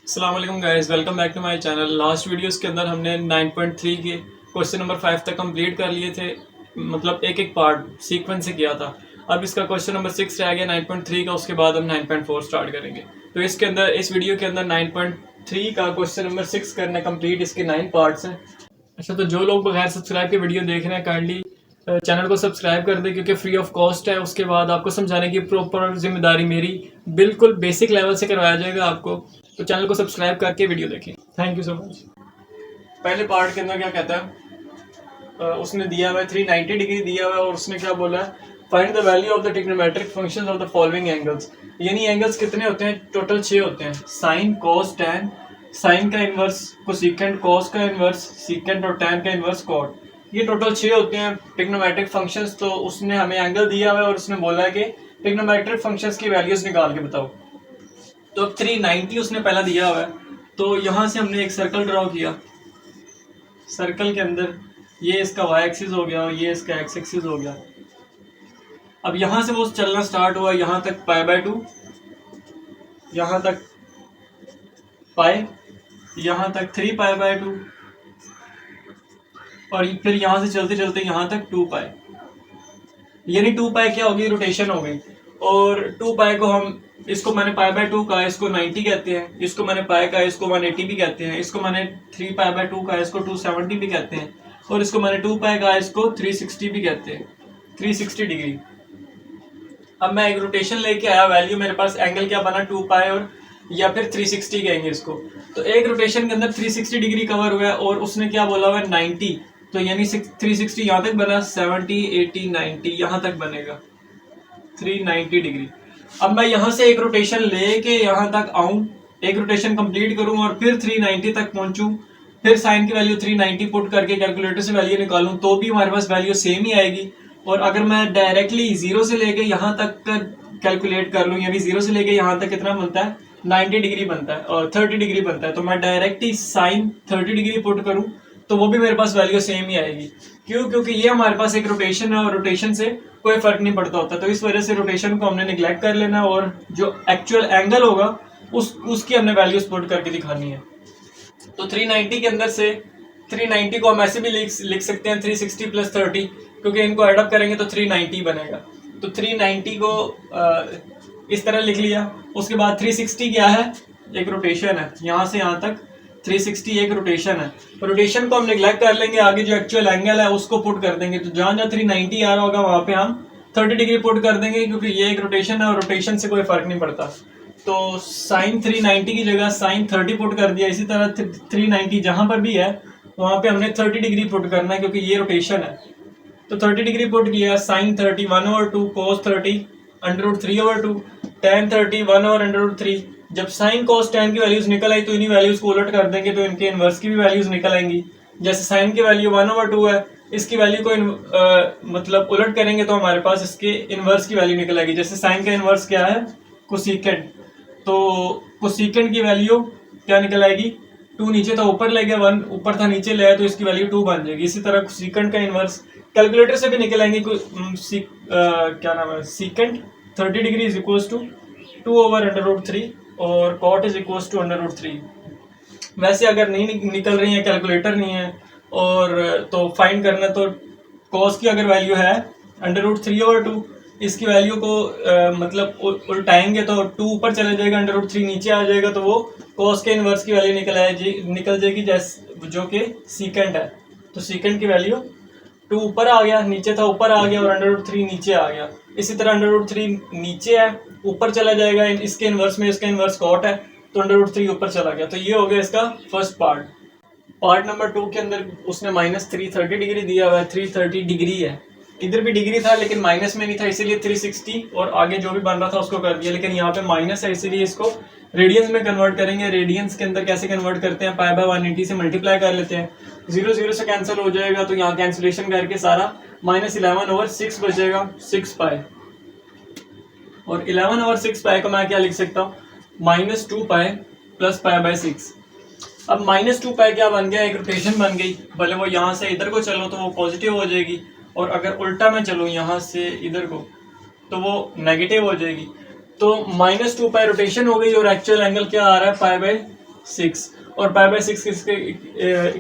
अस्सलाम वालेकुम guys, welcome back to my channel. Last videos के अंदर हमने 9.3 के क्वेश्चन नंबर 5 तक कंप्लीट कर लिए थे, मतलब एक एक पार्ट सीक्वेंस से किया था। अब इसका क्वेश्चन नंबर 6 रह गया 9.3 का, उसके बाद हम 9.4 स्टार्ट करेंगे। तो इसके अंदर इस वीडियो के अंदर 9.3 का क्वेश्चन नंबर 6 करना कंप्लीट, इसके 9 पार्ट्स हैं। अच्छा, तो जो लोग बगैर सब्सक्राइब के वीडियो देख रहे हैं काइंडली चैनल को सब्सक्राइब कर दें, क्योंकि फ्री ऑफ कॉस्ट है। उसके बाद आपको समझाने की प्रॉपर जिम्मेदारी मेरी, बिल्कुल बेसिक लेवल से करवाया जाएगा आपको। तो चैनल को सब्सक्राइब करके वीडियो देखें। Thank you so much. पहले पार्ट के अंदर क्या कहता है, उसने दिया हुआ है 390 डिग्री दिया हुआ है, और उसने क्या बोला है, find the value of the trigonometric functions of the following angles. यानी एंगल्स कितने होते हैं, टोटल 6 होते हैं। साइन, कोस, टैन। साइन का इन्वर्स कोसेकेंट, कोस का इन्वर्स सीकेंट और टैन का इन्वर्स कॉट। ये टोटल 6 होते हैं ट्रिग्नोमेट्रिक फंक्शंस। तो उसने हमें एंगल दिया हुआ है और उसने बोला है कि ट्रिग्नोमेट्रिक फंक्शंस की वैल्यूज निकाल के बताओ। तो 390 उसने पहला दिया हुआ है, तो यहाँ से हमने एक सर्कल ड्रॉ किया। सर्कल के अंदर ये इसका वाई एक्सिस हो गया और ये इसका एक्स एक्सिस हो गया। अब यहाँ से वो चलना स्टार्ट हुआ, यहाँ तक π/2, यहाँ तक पाई, यहाँ तक 3π/2, और फिर यहाँ से चलते चलते यहाँ तक 2π। यानी 2π क्या होगी, रोटेशन हो गई। और 2π को हम, इसको मैंने π/2 का, इसको 90 कहते हैं। इसको मैंने पाई का, इसको 180 भी कहते हैं। इसको मैंने 3π/2 का, इसको 270 भी कहते हैं। और इसको मैंने 2π का, इसको 360 भी कहते हैं, 360 डिग्री। अब मैं एक रोटेशन लेके आया, वैल्यू मेरे पास एंगल क्या बना, 2π और या फिर 360 कहेंगे इसको। तो एक रोटेशन के अंदर 360 डिग्री कवर हुआ है, और उसने क्या बोला हुआ है 90। तो यानी 360 यहाँ तक बना, 70, 80, 90 यहाँ तक बनेगा 390 डिग्री। अब मैं यहाँ से एक रोटेशन लेके यहाँ तक आऊं, एक रोटेशन कंप्लीट करूं और फिर 390 तक पहुंचूं, फिर साइन की वैल्यू 390 पुट करके कैलकुलेटर से वैल्यू निकालूं, तो भी हमारे पास वैल्यू सेम ही आएगी। और अगर मैं डायरेक्टली जीरो से लेके यहाँ तक कैलकुलेट कर लूं, यानी जीरो से लेके यहाँ तक कितना बनता है, 90 डिग्री बनता है और 30 डिग्री बनता है, तो मैं डायरेक्ट ही साइन 30 डिग्री पुट करूं तो वो भी मेरे पास वैल्यू सेम ही आएगी। क्यों? क्योंकि ये हमारे पास एक रोटेशन है और रोटेशन से कोई फर्क नहीं पड़ता होता। तो इस वजह से रोटेशन को हमने निगलेक्ट कर लेना, और जो एक्चुअल एंगल होगा उसकी हमने वैल्यूज पुट करके दिखानी है। तो 390 के अंदर से 390 को हम ऐसे भी लिख सकते हैं 360 प्लस 30, क्योंकि इनको एडअप करेंगे तो 390 बनेगा। तो 390 को इस तरह लिख लिया। उसके बाद 360 क्या है, एक रोटेशन है, यहाँ से यहाँ तक 360 एक रोटेशन है। रोटेशन को हम निगलेक्ट कर लेंगे, आगे जो एक्चुअल एंगल है उसको पुट कर देंगे। तो जहाँ जहाँ 390 आ रहा होगा वहाँ पे हम 30 डिग्री पुट कर देंगे, क्योंकि ये एक रोटेशन है और रोटेशन से कोई फर्क नहीं पड़ता। तो साइन 390 की जगह साइन 30 पुट कर दिया। इसी तरह 390 जहां पर भी है वहां पे हमने 30 डिग्री पुट करना है, क्योंकि ये रोटेशन है। तो 30 डिग्री पुट किया, साइन 30 1/2, कोस 30 √3/2, tan 30 1/√3। जब साइन कोस tan की वैल्यूज निकल आई तो इन्हीं वैल्यूज को उलट कर देंगे, तो इनके इनवर्स की भी वैल्यूज निकल आएंगी। जैसे साइन की वैल्यू 1/2 है, इसकी वैल्यू को मतलब उलट करेंगे तो हमारे पास इसके इनवर्स की वैल्यू निकल आएगी। जैसे साइन का इनवर्स क्या है, कोसेकेंट। तो कोसेकेंट की वैल्यू क्या निकल आएगी, 2 नीचे था ऊपर ले गया, 1 ऊपर था नीचे ले आया, तो इसकी वैल्यू 2 बन जाएगी। इसी तरह कोसेकेंट का इनवर्स कैलकुलेटर से भी निकल आएंगे। क्या नाम है, secant 30 degree is equal to 2/√3 और कॉट इज इक्वल टू √3। वैसे अगर नहीं निकल रही है, कैलकुलेटर नहीं है, और तो फाइंड करना, तो कॉस की अगर वैल्यू है √3/2, इसकी वैल्यू को मतलब उल्टाएंगे तो 2 ऊपर चले जाएगा, √3 नीचे आ जाएगा, तो वो कॉस के इनवर्स की वैल्यू निकल जाएगी, जैसे जो कि सीकेंट है। तो सीकेंट की वैल्यू 2 ऊपर आ गया, नीचे था ऊपर आ गया, और √3 नीचे आ गया। इसी तरह √3 नीचे है, ऊपर चला जाएगा, इसके इनवर्स में इसका इनवर्स कॉट है, तो √3 ऊपर चला गया। तो ये हो गया इसका फर्स्ट पार्ट। पार्ट नंबर 2 के अंदर उसने -330 डिग्री दिया हुआ है। 330 डिग्री है, इधर भी डिग्री था लेकिन माइनस में नहीं था, इसीलिए 360 और आगे जो भी बन रहा था उसको कर दिया। लेकिन यहाँ पे माइनस है, इसीलिए इसको रेडियंस में कन्वर्ट करेंगे। रेडियंस के अंदर कैसे कन्वर्ट करते हैं, π/180 से मल्टीप्लाई कर लेते हैं, 0 0 से कैंसिल हो जाएगा, तो यहाँ कैंसिलेशन करके सारा -11/6 बचेगा, 6π। और 11/6π को मैं क्या लिख सकता हूँ, -2π + π/6। अब -2π क्या बन गया, एक रोटेशन बन गई। भले वो यहाँ से इधर को चलो तो वो पॉजिटिव हो जाएगी, और अगर उल्टा मैं चलूँ यहाँ से इधर को तो वो नेगेटिव हो जाएगी। तो -2π रोटेशन हो गई, और एक्चुअल एंगल क्या आ रहा है, 6 और पाई बाय 6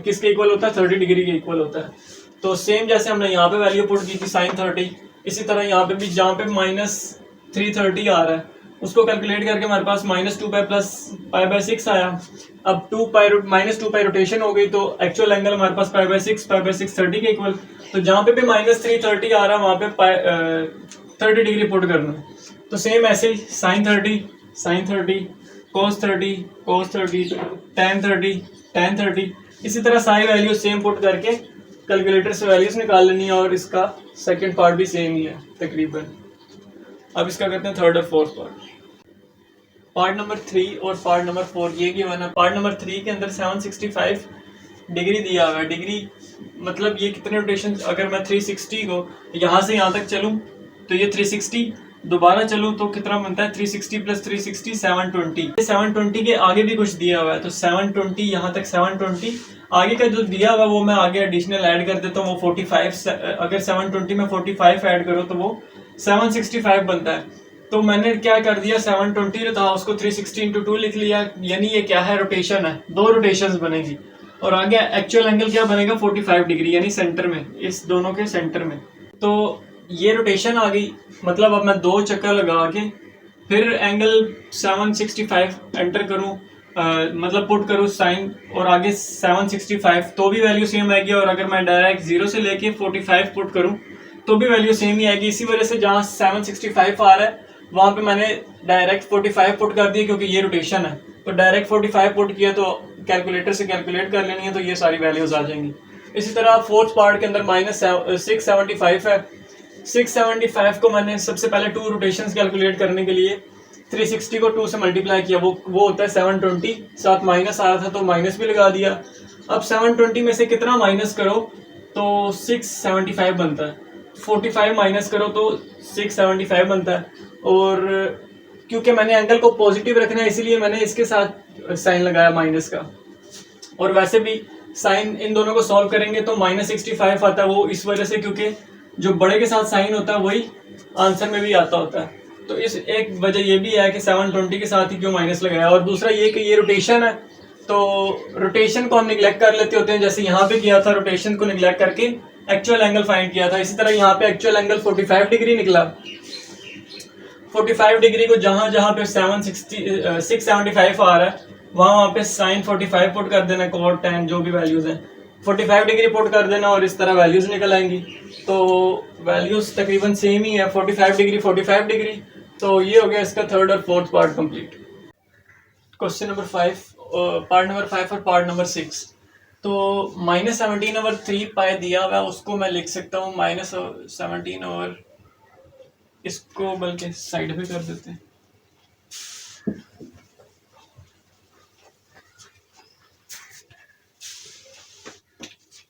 किसके इक्वल होता है? 30 डिग्री के इक्वल होता है। तो सेम जैसे हमने यहाँ पे वैल्यू पुट की थी sin 30, इसी तरह यहाँ पे भी जहाँ पे -330 आ रहा है उसको कैलकुलेट करके हमारे पास -2 पाई प्लस पाई बाय 6 आया। अब -2 पाई रोटेशन हो गई तो एक्चुअल एंगल हमारे पास पाई बाय 6 30 के इक्वल। तो जहाँ पे भी -330 आ रहा है वहाँ पे 30 डिग्री पुट करना है। तो सेम ऐसे ही sin 30 cos 30 tan 30 इसी तरह सारी वैल्यू सेम पुट करके कैलकुलेटर से वैल्यूज निकाल लेनी है और इसका सेकंड पार्ट भी सेम ही है तकरीबन। अब इसका करते हैं थर्ड और फोर्थ पार्ट नंबर 3 और पार्ट नंबर 4 ये गिवन है। पार्ट नंबर 3 के अंदर 765 डिग्री दिया हुआ है। डिग्री मतलब ये कितने रोटेशन, अगर मैं 360 को यहाँ से यहाँ तक चलूँ तो ये 360, दोबारा चलूँ तो कितना बनता है? 360 प्लस 360 720। 720 के आगे भी कुछ दिया हुआ है तो 720 यहाँ तक 720, आगे का जो दिया हुआ है वो मैं आगे एडिशनल ऐड कर देता हूँ वो 45। अगर 720 में 45 ऐड करो तो वो 765 बनता है। तो मैंने क्या कर दिया, 720 था उसको 360 इंटू 2 लिख लिया, यानी ये क्या है? रोटेशन है, 2 रोटेशन बनेगी। और आगे एक्चुअल एंगल क्या बनेगा? 45 डिग्री, यानी सेंटर में, इस दोनों के सेंटर में। तो ये रोटेशन आ गई, मतलब अब मैं 2 चक्कर लगा के फिर एंगल 765 एंटर करूं, मतलब पुट करूं साइन और आगे 765 तो भी वैल्यू सेम आएगी। और अगर मैं डायरेक्ट 0 से लेके 45 पुट करूं तो भी वैल्यू सेम ही आएगी। इसी वजह से जहाँ 765 आ रहा है वहाँ पे मैंने डायरेक्ट 45 पुट कर दिया, क्योंकि ये रोटेशन है। तो डायरेक्ट 45 पुट किया तो कैलकुलेटर से कैलकुलेट कर लेनी है तो ये सारी वैल्यूज आ जाएंगी। इसी तरह फोर्थ पार्ट के अंदर -675 है। 675 को मैंने सबसे पहले 2 रोटेशंस कैलकुलेट करने के लिए 360 को 2 से मल्टीप्लाई किया, वो होता है 720। साथ माइनस आ रहा था तो माइनस भी लगा दिया। अब 720 में से कितना माइनस करो तो 675 बनता है। 45 माइनस करो तो 675 बनता है। और क्योंकि मैंने एंगल को पॉजिटिव रखना है इसीलिए मैंने इसके साथ साइन लगाया माइनस का। और वैसे भी साइन इन दोनों को सॉल्व करेंगे तो -65 आता है, वो इस वजह से क्योंकि जो बड़े के साथ साइन होता है वही आंसर में भी आता होता है। तो इस एक वजह ये भी है कि 720 के साथ ही क्यों माइनस लगाया। और दूसरा ये कि ये रोटेशन है तो रोटेशन को हम निगलेक्ट कर लेते होते हैं, जैसे यहाँ पे किया था, रोटेशन को निगलेक्ट करके एक्चुअल एंगल फाइंड किया था। इसी तरह यहाँ पे एक्चुअल एंगल 45 डिग्री निकला। 45 डिग्री को जहां जहां पे 675 आ रहा है वहां पे साइन 45 पुट कर देना, cot tan जो भी वैल्यूज हैं 45 डिग्री पुट कर देना और इस तरह वैल्यूज निकल आएंगी। तो वैल्यूज तकरीबन सेम ही है, 45 डिग्री 45 डिग्री। तो ये हो गया इसका थर्ड और fourth part complete. Question number 5, part number 5 और पार्ट नंबर 6। तो -17/3 पाई दिया हुआ उसको मैं लिख सकता हूँ -17 और इसको बल्कि साइड पे कर देते हैं।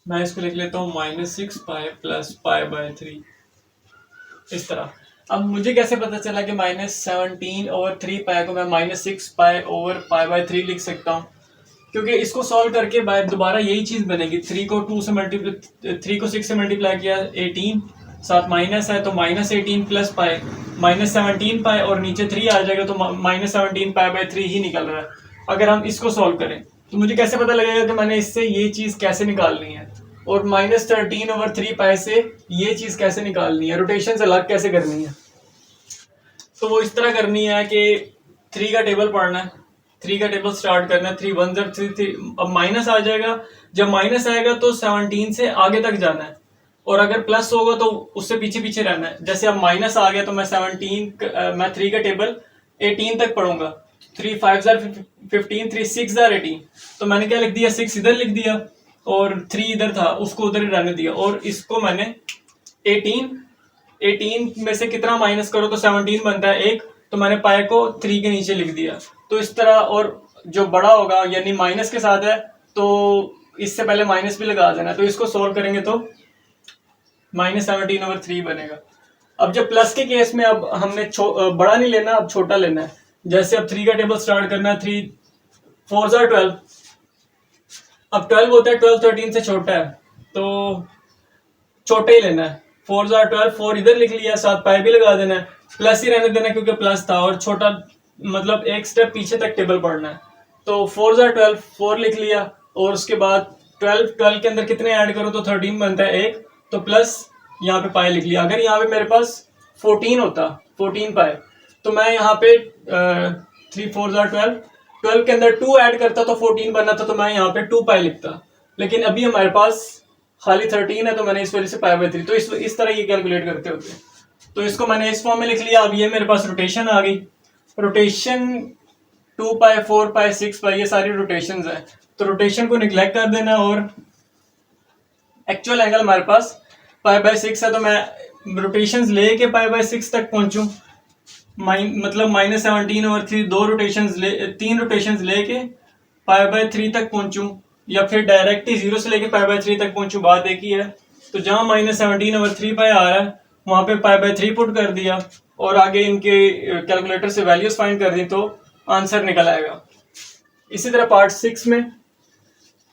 मैं इसको लिख लेता हूँ -6 पाई प्लस पाई/3 इस तरह। अब मुझे कैसे पता चला कि -17/3 पाई को मैं -6 पाई ओवर पाई/3 लिख सकता हूँ? क्योंकि इसको सॉल्व करके दोबारा यही चीज बनेगी। 3 को 6 से मल्टीप्लाई किया 18, साथ माइनस है तो -18 प्लस पाई -17 पाई और नीचे 3 आ जाएगा तो -17 पाई/3 ही निकल रहा है। अगर हम इसको सॉल्व करें तो मुझे कैसे पता लगेगा कि मैंने इससे ये चीज कैसे निकालनी है और -13/3 पाई से ये चीज कैसे निकालनी है, रोटेशन से अलग कैसे करनी है। तो वो इस तरह करनी है कि 3 का टेबल पढ़ना है, 3 का टेबल स्टार्ट करना है। 3 1 3 अब माइनस आ जाएगा, जब माइनस आएगा तो 17 से आगे तक जाना है और अगर प्लस होगा तो उससे पीछे पीछे रहना है। जैसे अब माइनस आ गया तो मैं 3 का टेबल 18 तक पढ़ूंगा। 3 5 15 3 6 18, तो मैंने क्या लिख दिया, 6 इधर लिख दिया और 3 इधर था उसको उधर ही रहने दिया। और इसको मैंने 18 में से कितना माइनस करो तो 17 बनता है 1, तो मैंने पाई को 3 के नीचे लिख दिया। तो इस तरह, और जो बड़ा होगा यानी माइनस के साथ है तो इससे पहले माइनस भी लगा देना। तो इसको सोल्व करेंगे तो -17/3 बनेगा। अब जब प्लस के केस में अब हमने बड़ा नहीं लेना, अब छोटा लेना है। जैसे अब 3 का टेबल स्टार्ट करना है, 3 4 12, अब 12 होता है 12 13 से छोटा है तो छोटा ही लेना है। 4 12, 4 इधर लिख लिया, साथ पाई भी लगा देना है, प्लस ही रहने देना क्योंकि प्लस था, और छोटा मतलब एक स्टेप पीछे तक टेबल पढ़ना है। तो 4 ज़ार 12, 4 लिख लिया, और उसके बाद 12 के अंदर कितने ऐड करो तो 13 बनता है एक, तो प्लस यहाँ पे पाई लिख लिया। अगर यहाँ पे मेरे पास 14 होता, 14 पाई, तो मैं यहाँ पे 3 4 ज़ार 12, 12 के अंदर 2 ऐड करता तो 14 बनना था, तो मैं यहाँ पे 2 पाई लिखता। लेकिन अभी हमारे पास खाली 13 है, तो मैंने इस वजह से पाई बाई 3, तो इस तरह ये कैलकुलेट करते होते हैं। तो इसको मैंने इस फॉर्म में लिख लिया। अब ये मेरे पास रोटेशन आ गई। रोटेशन 2 पाई, 4 पाई, 6 पाई, ये सारी रोटेशन है। तो रोटेशन को निगलेक्ट कर देना, और एक्चुअल एंगल हमारे पास पाई बाई 6 है, तो मैं रोटेशंस लेके पाई बाई 6 तक पहुंचूं, मतलब -17/3, 3 रोटेशंस लेके पाई बाई 3 तक पहुंचूं, या फिर डायरेक्ट ही 0 से लेके पाई बाई 3 तक पहुंचूं, बात एक ही है। तो जहां -17/3 पाई आ रहा है वहां पे पाई बाई 3 पुट कर दिया, और आगे इनके कैलकुलेटर से वैल्यूज फाइंड कर दी, तो आंसर निकल आएगा। इसी तरह पार्ट 6 में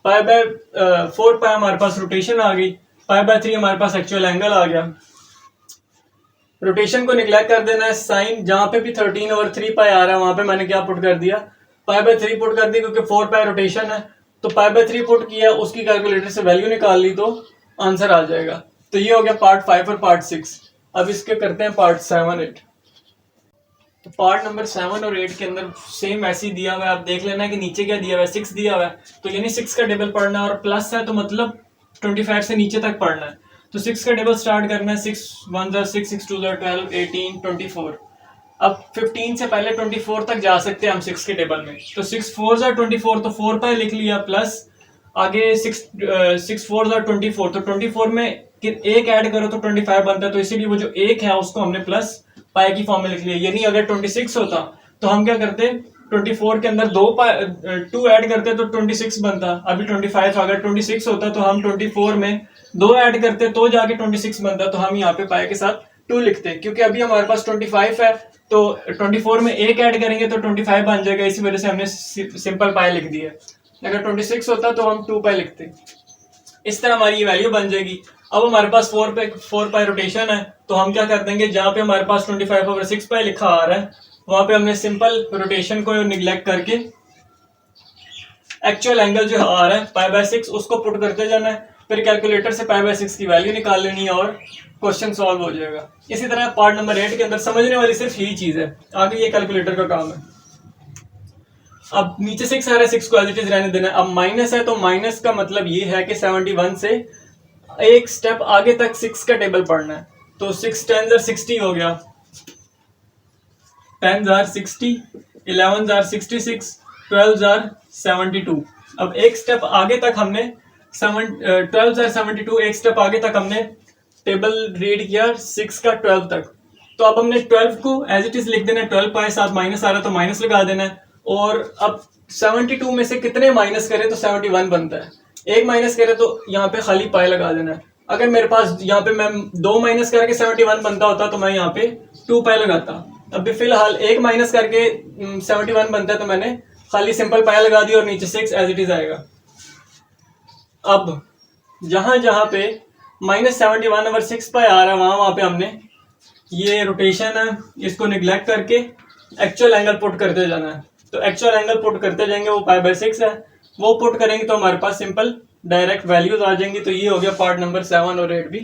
पाई बाई 4 पाई हमारे पास रोटेशन आ गई, पाई बाई 3 हमारे पास एक्चुअल एंगल आ गया। रोटेशन को निगलेक्ट कर देना है। साइन जहां पे भी 13/3 पाई आ रहा है वहां पे मैंने क्या पुट कर दिया, पाई बाई 3 पुट कर दी, क्योंकि 4 पाई रोटेशन है, तो पाई बाई 3 पुट किया, उसकी कैलकुलेटर से वैल्यू निकाल ली, तो आंसर आ जाएगा। तो ये हो गया पार्ट 5 और पार्ट 6। अब इसके करते हैं पार्ट 7 8। तो पार्ट नंबर 7 और 8 के अंदर सेम ऐसे ही दिया हुआ है। आप देख लेना कि नीचे क्या दिया हुआ है, 6 दिया हुआ है, तो यानी 6 का टेबल पढ़ना है, और प्लस है तो मतलब 25 से नीचे तक पढ़ना है। तो 6 का टेबल स्टार्ट करना है। 6 1 ज़ार 6, 6 2 ज़ार 12, 18, 24। अब 15 से पहले 24 तक जा सकते हैं हम 6 के टेबल में। तो 6 4 ज़ार 24, तो 4 पाई लिख लिया, प्लस आगे 6 4 ज़ार 24, तो 24 में एक ऐड करो तो 25 बनता है, तो इसीलिए वो जो एक है उसको हमने प्लस पाई की फॉर्म में लिख लिया। यानी अगर 26 होता तो हम क्या करते, 24 के अंदर 2 ऐड करते तो 26 बनता। अभी 25 था, अगर 26 होता तो हम 24 में 2 ऐड करते तो जाके 26 बनता, तो हम यहाँ पे पाई के साथ 2 लिखते, क्योंकि अभी हमारे पास 25 है, तो 24 में एक ऐड करेंगे तो 25 बन जाएगा, इसी वजह से हमने सिंपल पाई लिख दी है। अगर 26 होता तो हम 2 पाई लिखते। इस तरह हमारी ये वैल्यू बन जाएगी। अब हमारे पास 4 पाई रोटेशन है, तो हम क्या कर देंगे, जहां पे हमारे पास 25/6 पाई लिखा आ रहा है वहां पे हमने सिंपल रोटेशन को निगलेक्ट करके एक्चुअल एंगल जो आ रहा है पाई बाई 6 उसको पुट करते जाना है, फिर कैलकुलेटर से पाई बाई 6 की वैल्यू निकाल लेनी है, और क्वेश्चन सॉल्व हो जाएगा। इसी तरह पार्ट नंबर 8 के अंदर समझने वाली सिर्फ यही चीज है, आगे ये कैलकुलेटर का काम है। अब नीचे 6 आ रहा है, 6 को एज इट इज रहने देना है। अब माइनस है, तो माइनस का मतलब ये है कि 71 से एक स्टेप आगे तक 6 का टेबल पढ़ना है। तो 6 10 ज़ार 60 हो गया, 10 ज़ार 60, 11 ज़ार 66, 12 ज़ार 72। अब एक स्टेप आगे तक हमने 12 ज़ार 72, एक स्टेप आगे तक हमने टेबल रीड किया 6 का 12 तक। तो अब हमने 12 को एज इट इज लिख देना है, 12 पाई साथ माइनस आ रहा है तो माइनस लगा देना है, और अब 72 में से कितने माइनस करें तो 71 बनता है, एक माइनस करे तो यहाँ पे खाली पाई लगा देना है। अगर मेरे पास यहाँ पे मैं 2 माइनस करके 71 बनता होता तो मैं यहाँ पे 2 पाई लगाता। अभी फिलहाल एक माइनस करके 71 बनता है, तो मैंने खाली सिंपल पाई लगा दी और नीचे 6 एज इट इज आएगा। अब जहां जहां पे -71/6 पाई आ रहा है वहां पे हमने ये रोटेशन है इसको निगलेक्ट करके एक्चुअल एंगल पुट करते जाना है। तो एक्चुअल एंगल पुट करते जाएंगे, वो पाई बाई 6 है, वो पुट करेंगे तो हमारे पास सिंपल डायरेक्ट वैल्यूज आ जाएंगी। तो ये हो गया पार्ट नंबर 7 और 8 भी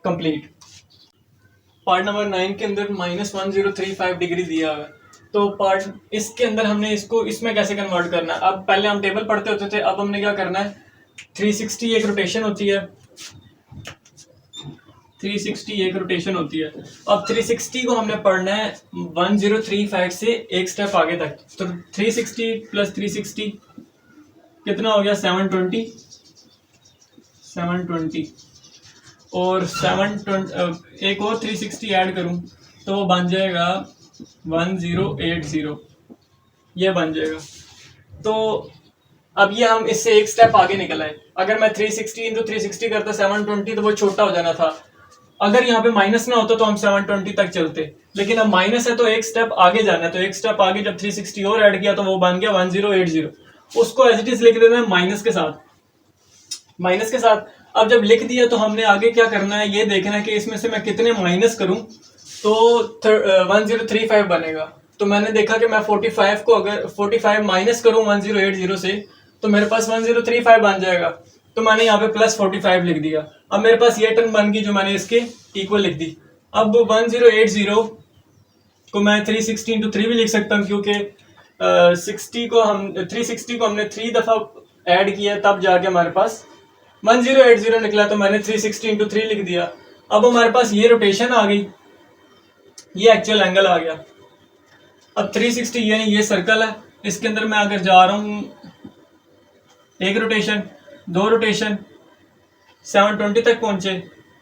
कंप्लीट। पार्ट नंबर 9 के अंदर -1035 डिग्री दिया हुआ है, तो पार्ट इसके अंदर हमने इसमें कैसे कन्वर्ट करना है। अब पहले हम टेबल पढ़ते होते थे, अब हमने क्या करना है, 360 एक रोटेशन होती है, 360 एक रोटेशन होती है। अब 360 को हमने पढ़ना है 1035 से एक स्टेप आगे तक। तो 360 प्लस 360 कितना हो गया, 720, और 720 एक और 360 ऐड करूं तो वो बन जाएगा 1080, ये बन जाएगा। तो अब ये हम इससे एक स्टेप आगे निकल आए। अगर मैं 360 इंटू 360 करता 720 तो वो छोटा हो जाना था। अगर यहाँ पे माइनस ना होता तो हम 720 तक चलते, लेकिन अब माइनस है तो एक स्टेप आगे जाना है। तो एक स्टेप आगे जब 360 और ऐड किया तो वो बन गया 1080। उसको एज इट इज लिख देना है माइनस के साथ। अब जब लिख दिया तो हमने आगे क्या करना है, ये देखना है कि इसमें से मैं कितने माइनस करूं तो 1035 बनेगा। तो मैंने देखा कि मैं 45 को अगर 45 माइनस करूँ 1080 से तो मेरे पास 1035 बन जाएगा। तो मैंने यहाँ पे प्लस 45 लिख दिया। अब मेरे पास ये टर्म बन गई जो मैंने इसके इक्वल लिख दी। अब 1080 को मैं 360 इंटू 3 भी लिख सकता हूँ, क्योंकि 360 को हमने 3 दफ़ा ऐड किया तब जाके हमारे पास 1080 निकला। तो मैंने 360 इंटू 3 लिख दिया। अब हमारे पास ये रोटेशन आ गई, ये एक्चुअल एंगल आ गया। अब 360 यानी ये सर्कल है, इसके अंदर मैं अगर जा रहा हूँ एक रोटेशन, दो रोटेशन, 720 तक पहुंचे,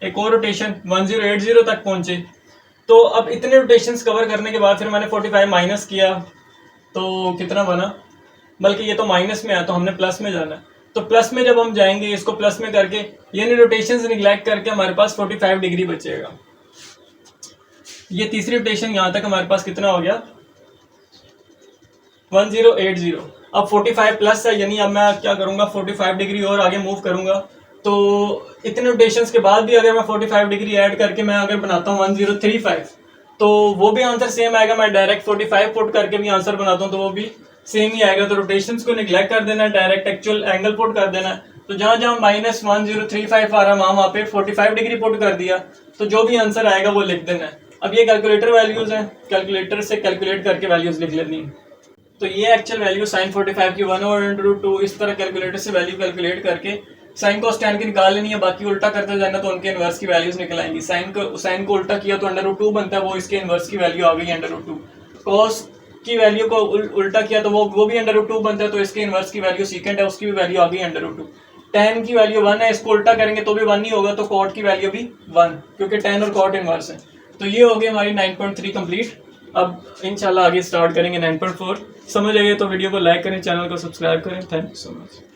एक और रोटेशन 1080 तक पहुंचे। तो अब इतने रोटेशंस कवर करने के बाद फिर मैंने 45 माइनस किया तो कितना बना, बल्कि ये तो माइनस में है तो हमने प्लस में जाना है। तो प्लस में जब हम जाएंगे इसको प्लस में करके यानी रोटेशंस निगलेक्ट करके हमारे पास 45 डिग्री बचेगा। ये तीसरी रोटेशन यहाँ तक हमारे पास कितना हो गया 1080। अब 45 प्लस है, यानी अब मैं क्या करूंगा 45 डिग्री और आगे मूव करूंगा। तो इतने रोटेशंस के बाद भी अगर मैं 45 डिग्री ऐड करके मैं अगर बनाता हूँ 1035 तो वो भी आंसर सेम आएगा। मैं डायरेक्ट 45 पुट करके भी आंसर बनाता हूँ तो वो भी सेम ही आएगा। तो रोटेशंस को निगलेक्ट कर देना, डायरेक्ट एक्चुअल एंगल पुट कर देना। तो जहां जहां -1035 आ रहा वहां पे 45 डिग्री पुट कर दिया, तो जो भी आंसर आएगा वो लिख देना है। अब ये कैलकुलेटर वैल्यूज हैं, कैलकुलेटर से कैलकुलेट करके वैल्यूज लिख लेनी है। तो ये एक्चुअल वैल्यू sin 45 की 1/√2 इस तरह कैलकुलेटर से वैल्यू कैलकुलेट करके साइन cos tan की निकाल लेनी है। बाकी उल्टा करते जाना तो उनके इनवर्स की वैल्यूज निकल आएंगी। साइन को उल्टा किया तो √2 बनता है, वो इसके इनवर्स की वैल्यू आ गई √2। cos की वैल्यू को उल्टा किया तो वो भी √2 बनता है, तो इसके इनवर्स की वैल्यू सीकेंट है उसकी भी वैल्यू आ गई √2। tan की वैल्यू 1 है, इसको उल्टा करेंगे तो भी 1 ही होगा, तो cot की वैल्यू भी 1, क्योंकि tan और cot इनवर्स है। तो ये हो गई हमारी 9.3 कंप्लीट। अब इंशाल्लाह आगे स्टार्ट करेंगे 9.4। समझ आइए तो वीडियो को लाइक करें, चैनल को सब्सक्राइब करें। Thank you so much.